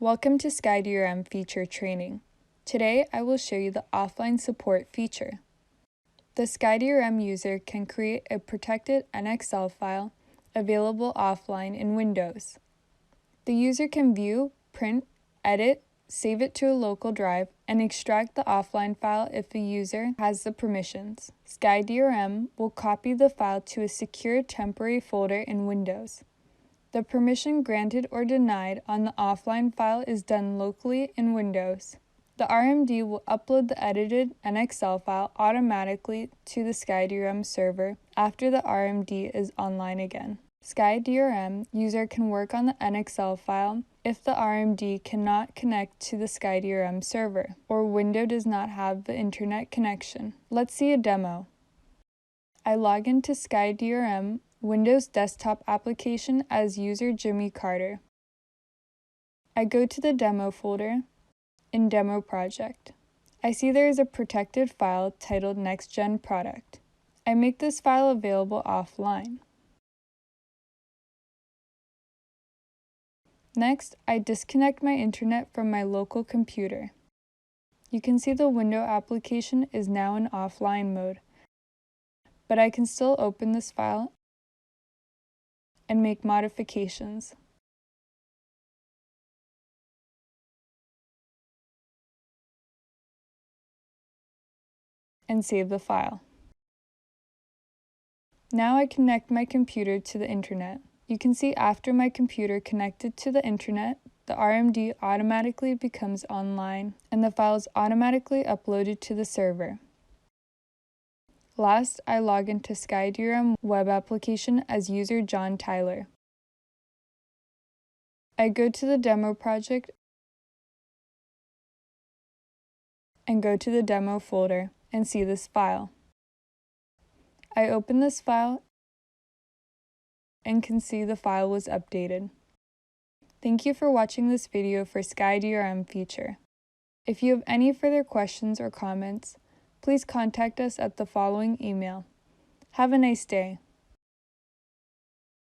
Welcome to SkyDRM feature training. Today I will show you the offline support feature. The SkyDRM user can create a protected NXL file available offline in Windows. The user can view, print, edit, save it to a local drive, and extract the offline file if the user has the permissions. SkyDRM will copy the file to a secure temporary folder in Windows. The permission granted or denied on the offline file is done locally in Windows. The RMD will upload the edited NXL file automatically to the SkyDRM server after the RMD is online again. SkyDRM user can work on the NXL file if the RMD cannot connect to the SkyDRM server or window does not have the internet connection. Let's see a demo. I log into SkyDRM Windows desktop application as user Jimmy Carter. I go to the demo folder in Demo Project. I see there is a protected file titled NextGen Product. I make this file available offline. Next, I disconnect my internet from my local computer. You can see the window application is now in offline mode, but I can still open this file and make modifications. And save the file. Now I connect my computer to the internet. You can see after my computer connected to the internet, the RMD automatically becomes online and the file is automatically uploaded to the server. Last, I log into SkyDRM web application as user John Tyler. I go to the demo project and go to the demo folder and see this file. I open this file and can see the file was updated. Thank you for watching this video for SkyDRM feature. If you have any further questions or comments, please contact us at the following email. Have a nice day.